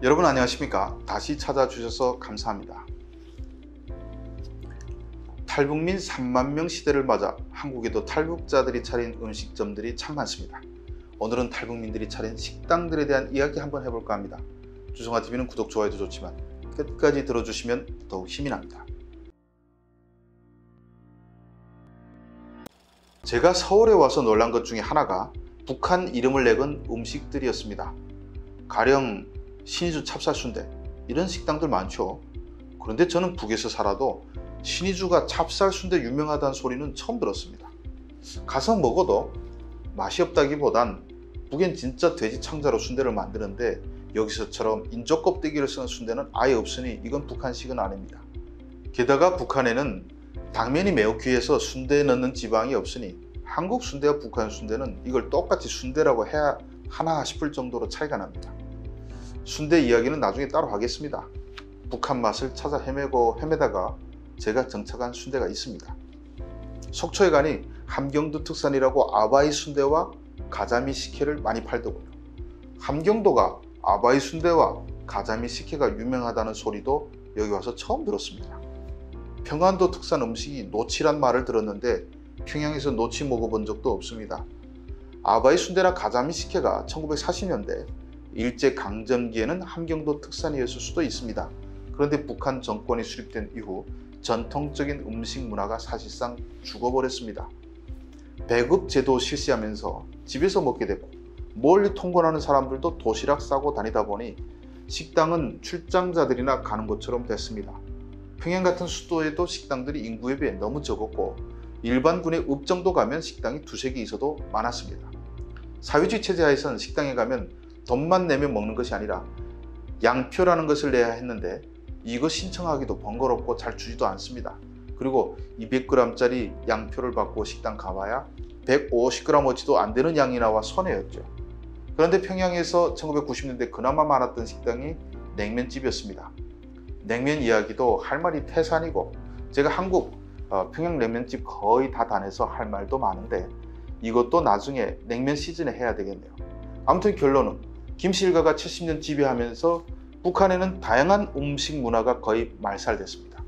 여러분 안녕하십니까? 다시 찾아주셔서 감사합니다. 탈북민 3만 명 시대를 맞아 한국에도 탈북자들이 차린 음식점들이 참 많습니다. 오늘은 탈북민들이 차린 식당들에 대한 이야기 한번 해볼까 합니다. 주성아TV는 구독, 좋아요도 좋지만 끝까지 들어주시면 더욱 힘이 납니다. 제가 서울에 와서 놀란 것 중에 하나가 북한 이름을 내건 음식들이었습니다. 가령 신의주 찹쌀순대, 이런 식당들 많죠. 그런데 저는 북에서 살아도 신의주가 찹쌀순대 유명하다는 소리는 처음 들었습니다. 가서 먹어도 맛이 없다기보단 북엔 진짜 돼지 창자로 순대를 만드는데 여기서처럼 인조 껍데기를 쓰는 순대는 아예 없으니 이건 북한식은 아닙니다. 게다가 북한에는 당면이 매우 귀해서 순대에 넣는 지방이 없으니 한국 순대와 북한 순대는 이걸 똑같이 순대라고 해야 하나 싶을 정도로 차이가 납니다. 순대 이야기는 나중에 따로 하겠습니다. 북한 맛을 찾아 헤매다가 제가 정착한 순대가 있습니다. 속초에 가니 함경도 특산이라고 아바이 순대와 가자미 식혜를 많이 팔더군요. 함경도가 아바이 순대와 가자미 식혜가 유명하다는 소리도 여기 와서 처음 들었습니다. 평안도 특산 음식이 노치란 말을 들었는데 평양에서 노치 먹어본 적도 없습니다. 아바이 순대나 가자미 식혜가 1940년대 일제강점기에는 함경도 특산이었을 수도 있습니다. 그런데 북한 정권이 수립된 이후 전통적인 음식 문화가 사실상 죽어버렸습니다. 배급 제도 실시하면서 집에서 먹게 됐고 멀리 통근하는 사람들도 도시락 싸고 다니다 보니 식당은 출장자들이나 가는 곳처럼 됐습니다. 평양 같은 수도에도 식당들이 인구에 비해 너무 적었고 일반 군의 읍 정도 가면 식당이 두세 개 있어도 많았습니다. 사회주의 체제 하에선 식당에 가면 돈만 내면 먹는 것이 아니라 양표라는 것을 내야 했는데 이거 신청하기도 번거롭고 잘 주지도 않습니다. 그리고 200g짜리 양표를 받고 식당 가봐야 150g어치도 안 되는 양이 나와 손해였죠. 그런데 평양에서 1990년대 그나마 많았던 식당이 냉면집이었습니다. 냉면 이야기도 할 말이 태산이고 제가 한국 평양 냉면집 거의 다 다녀서 할 말도 많은데 이것도 나중에 냉면 시즌에 해야 되겠네요. 아무튼 결론은 김씨 일가가 70년 지배하면서 북한에는 다양한 음식 문화가 거의 말살됐습니다.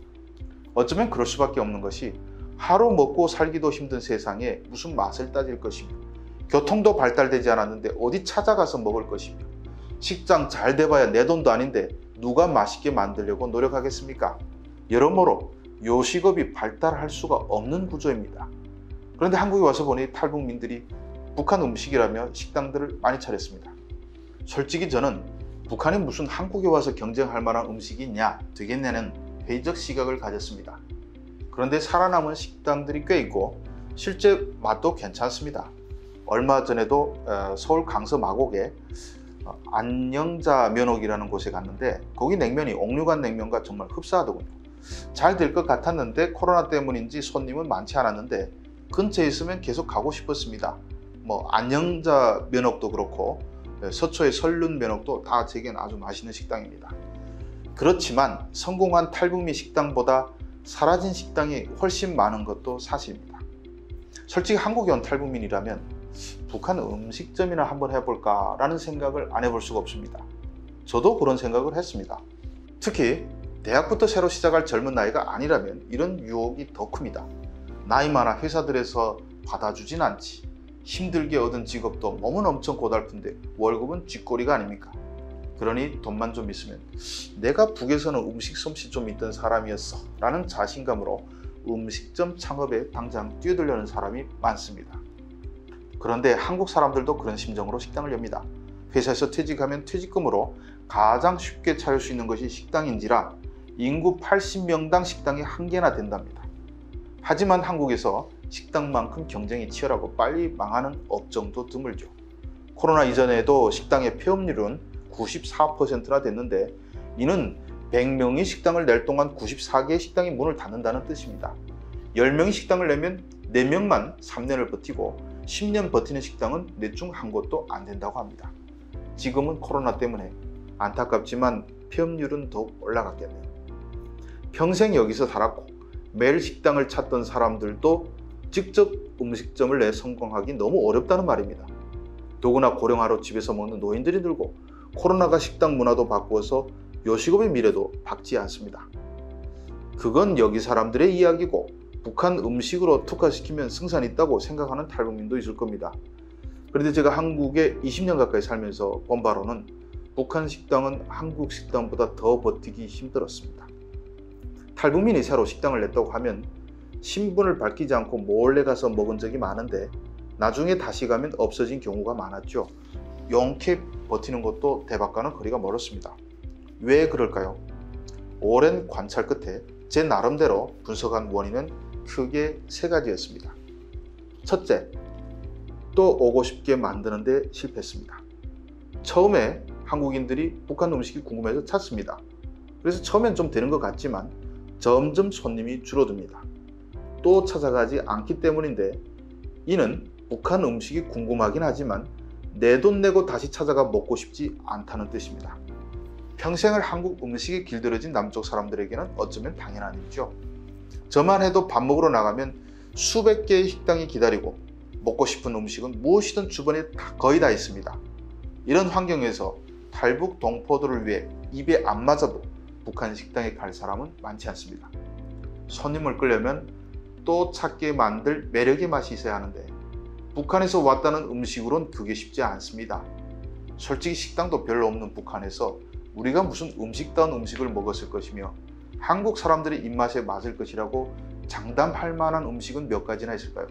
어쩌면 그럴 수밖에 없는 것이 하루 먹고 살기도 힘든 세상에 무슨 맛을 따질 것이며 교통도 발달되지 않았는데 어디 찾아가서 먹을 것이며 식당 잘 돼봐야 내 돈도 아닌데 누가 맛있게 만들려고 노력하겠습니까? 여러모로 요식업이 발달할 수가 없는 구조입니다. 그런데 한국에 와서 보니 탈북민들이 북한 음식이라며 식당들을 많이 차렸습니다. 솔직히 저는 북한이 무슨 한국에 와서 경쟁할 만한 음식이 있냐 되겠냐는 회의적 시각을 가졌습니다. 그런데 살아남은 식당들이 꽤 있고 실제 맛도 괜찮습니다. 얼마 전에도 서울 강서 마곡에 안영자 면옥이라는 곳에 갔는데 거기 냉면이 옥류관 냉면과 정말 흡사하더군요. 잘 될 것 같았는데 코로나 때문인지 손님은 많지 않았는데 근처에 있으면 계속 가고 싶었습니다. 안영자 면옥도 그렇고 서초의 설륜 면옥도 다 제겐 아주 맛있는 식당입니다. 그렇지만 성공한 탈북민 식당보다 사라진 식당이 훨씬 많은 것도 사실입니다. 솔직히 한국에 온 탈북민이라면 북한 음식점이나 한번 해볼까 라는 생각을 안 해볼 수가 없습니다. 저도 그런 생각을 했습니다. 특히 대학부터 새로 시작할 젊은 나이가 아니라면 이런 유혹이 더 큽니다. 나이 많아 회사들에서 받아주진 않지. 힘들게 얻은 직업도 몸은 엄청 고달픈데 월급은 쥐꼬리가 아닙니까? 그러니 돈만 좀 있으면 내가 북에서는 음식 솜씨 좀 있던 사람이었어 라는 자신감으로 음식점 창업에 당장 뛰어들려는 사람이 많습니다. 그런데 한국 사람들도 그런 심정으로 식당을 엽니다. 회사에서 퇴직하면 퇴직금으로 가장 쉽게 차릴 수 있는 것이 식당인지라 인구 80명당 식당이 1개나 된답니다. 하지만 한국에서 식당만큼 경쟁이 치열하고 빨리 망하는 업종도 드물죠. 코로나 이전에도 식당의 폐업률은 94%나 됐는데 이는 100명이 식당을 낼 동안 94개의 식당이 문을 닫는다는 뜻입니다. 10명이 식당을 내면 4명만 3년을 버티고 10년 버티는 식당은 4 중 1곳도 안 된다고 합니다. 지금은 코로나 때문에 안타깝지만 폐업률은 더욱 올라갔겠네요. 평생 여기서 살았고 매일 식당을 찾던 사람들도 직접 음식점을 내 성공하기 너무 어렵다는 말입니다. 더구나 고령화로 집에서 먹는 노인들이 늘고 코로나가 식당 문화도 바꾸어서 요식업의 미래도 밝지 않습니다. 그건 여기 사람들의 이야기고 북한 음식으로 특화시키면 승산이 있다고 생각하는 탈북민도 있을 겁니다. 그런데 제가 한국에 20년 가까이 살면서 본 바로는 북한 식당은 한국 식당보다 더 버티기 힘들었습니다. 탈북민이 새로 식당을 냈다고 하면 신분을 밝히지 않고 몰래 가서 먹은 적이 많은데 나중에 다시 가면 없어진 경우가 많았죠. 용케 버티는 것도 대박과는 거리가 멀었습니다. 왜 그럴까요? 오랜 관찰 끝에 제 나름대로 분석한 원인은 크게 세 가지였습니다. 첫째, 또 오고 싶게 만드는데 실패했습니다. 처음에 한국인들이 북한 음식이 궁금해서 찾습니다. 그래서 처음엔 좀 되는 것 같지만 점점 손님이 줄어듭니다. 또 찾아가지 않기 때문인데 이는 북한 음식이 궁금하긴 하지만 내 돈 내고 다시 찾아가 먹고 싶지 않다는 뜻입니다. 평생을 한국 음식에 길들여진 남쪽 사람들에게는 어쩌면 당연한 일이죠. 저만 해도 밥 먹으러 나가면 수백 개의 식당이 기다리고 먹고 싶은 음식은 무엇이든 주변에 거의 다 있습니다. 이런 환경에서 탈북 동포들을 위해 입에 안 맞아도 북한 식당에 갈 사람은 많지 않습니다. 손님을 끌려면 또 찾게 만들 매력의 맛이 있어야 하는데 북한에서 왔다는 음식으로는 그게 쉽지 않습니다. 솔직히 식당도 별로 없는 북한에서 우리가 무슨 음식다운 음식을 먹었을 것이며 한국 사람들의 입맛에 맞을 것이라고 장담할 만한 음식은 몇 가지나 있을까요?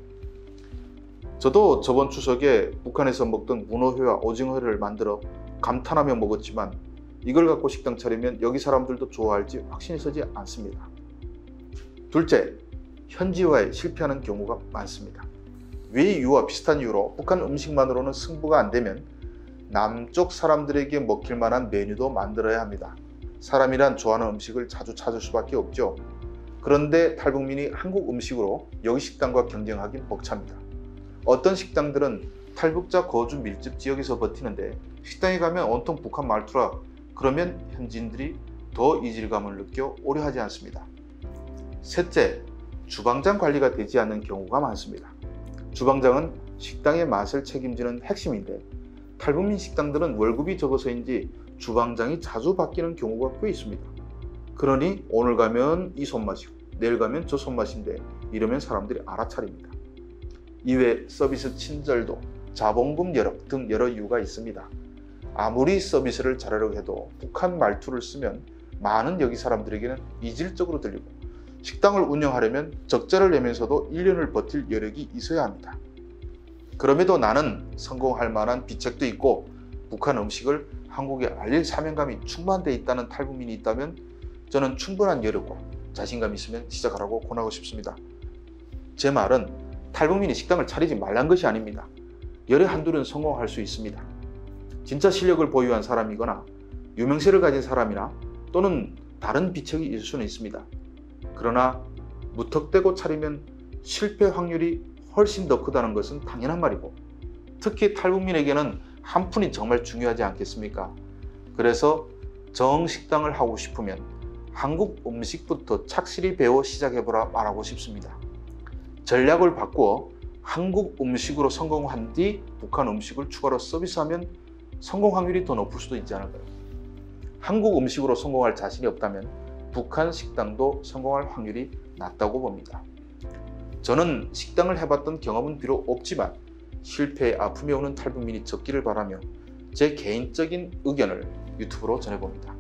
저도 저번 추석에 북한에서 먹던 문어회와 오징어회를 만들어 감탄하며 먹었지만 이걸 갖고 식당 차리면 여기 사람들도 좋아할지 확신이 서지 않습니다. 둘째, 현지화에 실패하는 경우가 많습니다. 외유와 비슷한 이유로 북한 음식만으로는 승부가 안 되면 남쪽 사람들에게 먹힐 만한 메뉴도 만들어야 합니다. 사람이란 좋아하는 음식을 자주 찾을 수밖에 없죠. 그런데 탈북민이 한국 음식으로 여기 식당과 경쟁하긴 벅찹니다. 어떤 식당들은 탈북자 거주 밀집 지역에서 버티는데 식당에 가면 온통 북한 말투라 그러면 현지인들이 더 이질감을 느껴 오려 하지 않습니다. 셋째, 주방장 관리가 되지 않는 경우가 많습니다. 주방장은 식당의 맛을 책임지는 핵심인데 탈북민 식당들은 월급이 적어서인지 주방장이 자주 바뀌는 경우가 꽤 있습니다. 그러니 오늘 가면 이 손맛이고 내일 가면 저 손맛인데 이러면 사람들이 알아차립니다. 이외 서비스 친절도, 자본금 여력 등 여러 이유가 있습니다. 아무리 서비스를 잘하려고 해도 북한 말투를 쓰면 많은 여기 사람들에게는 이질적으로 들리고 식당을 운영하려면 적자를 내면서도 1년을 버틸 여력이 있어야 합니다. 그럼에도 나는 성공할 만한 비책도 있고 북한 음식을 한국에 알릴 사명감이 충만되어 있다는 탈북민이 있다면 저는 충분한 여력과 자신감이 있으면 시작하라고 권하고 싶습니다. 제 말은 탈북민이 식당을 차리지 말란 것이 아닙니다. 열에 한둘은 성공할 수 있습니다. 진짜 실력을 보유한 사람이거나 유명세를 가진 사람이나 또는 다른 비책이 있을 수는 있습니다. 그러나 무턱대고 차리면 실패 확률이 훨씬 더 크다는 것은 당연한 말이고 특히 탈북민에게는 한 푼이 정말 중요하지 않겠습니까? 그래서 정식당을 하고 싶으면 한국 음식부터 착실히 배워 시작해보라 말하고 싶습니다. 전략을 바꾸어 한국 음식으로 성공한 뒤 북한 음식을 추가로 서비스하면 성공 확률이 더 높을 수도 있지 않을까요? 한국 음식으로 성공할 자신이 없다면 북한 식당도 성공할 확률이 낮다고 봅니다. 저는 식당을 해봤던 경험은 비록 없지만 실패의 아픔에 오는 탈북민이 적기를 바라며 제 개인적인 의견을 유튜브로 전해봅니다.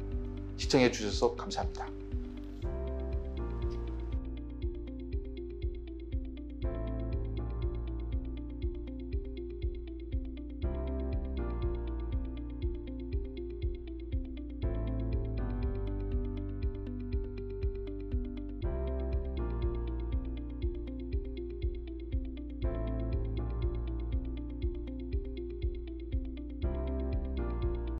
시청해 주셔서 감사합니다.